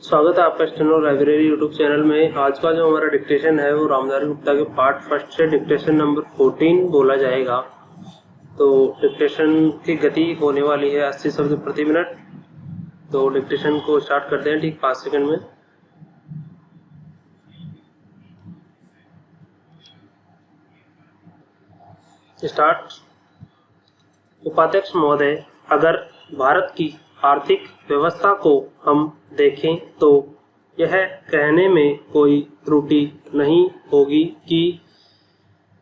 स्वागत है आपका स्टेनो लाइब्रेरी यूट्यूब चैनल में। आज का जो हमारा डिक्टेशन है वो रामधारी गुप्ता के पार्ट फर्स्ट से डिक्टेशन नंबर 14 बोला जाएगा। तो डिक्टेशन की गति होने वाली है 80 शब्द प्रति मिनट। तो डिक्टेशन को स्टार्ट करते हैं ठीक 5 सेकंड में। स्टार्ट। उपाध्यक्ष महोदय, अगर भारत की आर्थिक व्यवस्था को हम देखें तो यह कहने में कोई त्रुटि नहीं होगी कि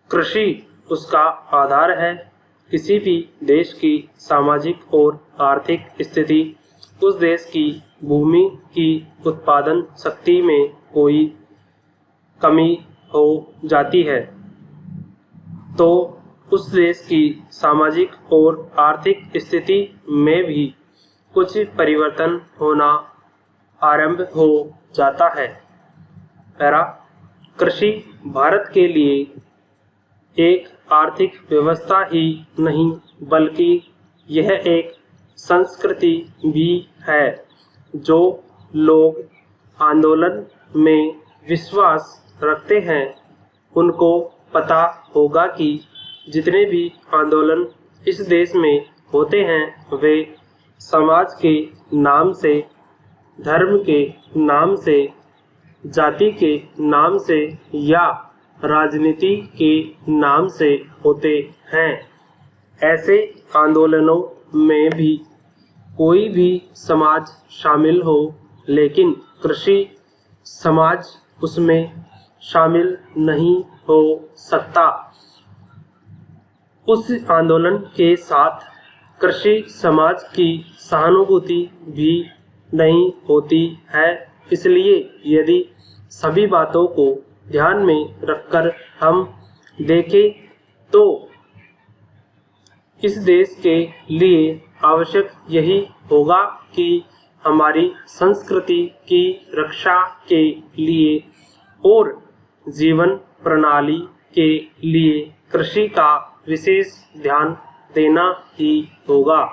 कृषि उसका आधार है। किसी भी देश की सामाजिक और आर्थिक स्थिति उस देश की भूमि की उत्पादन शक्ति में कोई कमी हो जाती है तो उस देश की सामाजिक और आर्थिक स्थिति में भी कुछ परिवर्तन होना आरंभ हो जाता है। पैरा। कृषि भारत के लिए एक आर्थिक व्यवस्था ही नहीं बल्कि यह एक संस्कृति भी है। जो लोग आंदोलन में विश्वास रखते हैं उनको पता होगा कि जितने भी आंदोलन इस देश में होते हैं वे समाज के नाम से, धर्म के नाम से, जाति के नाम से या राजनीति के नाम से होते हैं। ऐसे आंदोलनों में भी कोई भी समाज शामिल हो लेकिन कृषि समाज उसमें शामिल नहीं हो सकता। उस आंदोलन के साथ कृषि समाज की सहानुभूति भी नहीं होती है। इसलिए यदि सभी बातों को ध्यान में रखकर हम देखें तो इस देश के लिए आवश्यक यही होगा कि हमारी संस्कृति की रक्षा के लिए और जीवन प्रणाली के लिए कृषि का विशेष ध्यान देना ही होगा।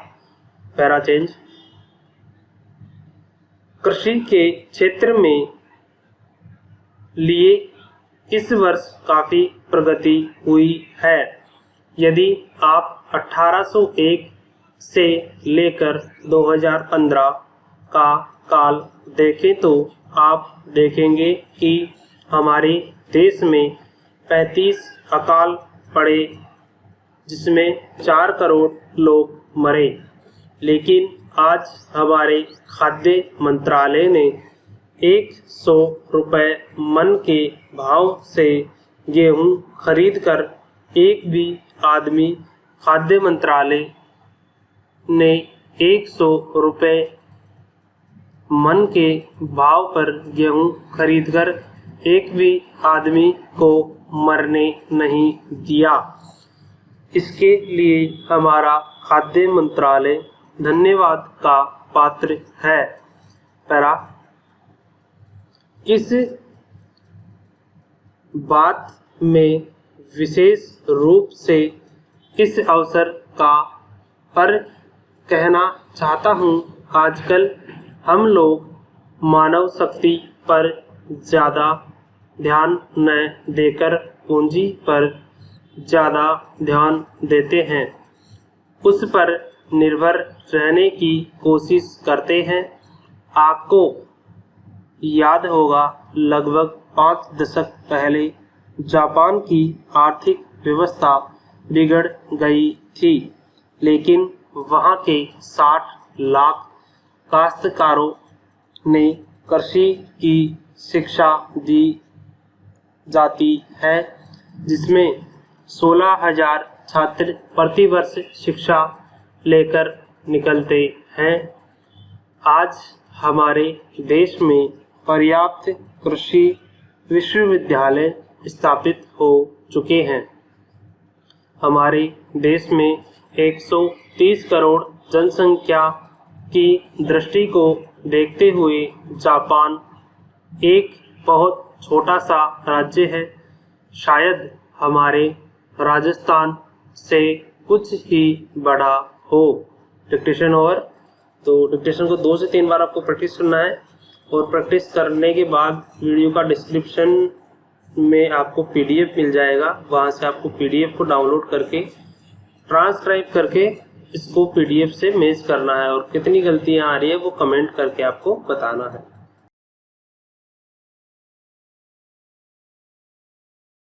Para change. कृषि के क्षेत्र में लिए इस वर्ष काफी प्रगति हुई है। यदि आप 1801 से लेकर 2015 का काल देखें तो आप देखेंगे कि हमारे देश में 35 अकाल पड़े जिसमें 4 करोड़ लोग मरे। लेकिन आज हमारे खाद्य मंत्रालय ने 100 रुपये मन के भाव से गेहूं खरीदकर एक भी आदमी खाद्य मंत्रालय ने 100 रुपये मन के भाव पर गेहूं खरीदकर एक भी आदमी को मरने नहीं दिया। इसके लिए हमारा खाद्य मंत्रालय धन्यवाद का पात्र है। पैरा। इस बात में विशेष रूप से इस अवसर का पर कहना चाहता हूँ, आजकल हम लोग मानव शक्ति पर ज़्यादा ध्यान न देकर पूंजी पर ज़्यादा ध्यान देते हैं, उस पर निर्भर रहने की कोशिश करते हैं। आपको याद होगा लगभग 5 दशक पहले जापान की आर्थिक व्यवस्था बिगड़ गई थी, लेकिन वहाँ के 60 लाख काश्तकारों ने कृषि की शिक्षा दी जाती है जिसमें 16,000 छात्र प्रतिवर्ष शिक्षा लेकर निकलते हैं। आज हमारे देश में पर्याप्त कृषि विश्वविद्यालय स्थापित हो चुके हैं। हमारे देश में 130 करोड़ जनसंख्या की दृष्टि को देखते हुए जापान एक बहुत छोटा सा राज्य है। शायद हमारे राजस्थान से कुछ ही बड़ा हो। Dictation over. तो डिक्टेशन को 2 से 3 बार आपको प्रैक्टिस करना है और प्रैक्टिस करने के बाद वीडियो का डिस्क्रिप्शन में आपको पीडीएफ मिल जाएगा। वहाँ से आपको पीडीएफ को डाउनलोड करके ट्रांसक्राइब करके इसको पीडीएफ से मैच करना है और कितनी गलतियाँ आ रही है वो कमेंट करके आपको बताना है।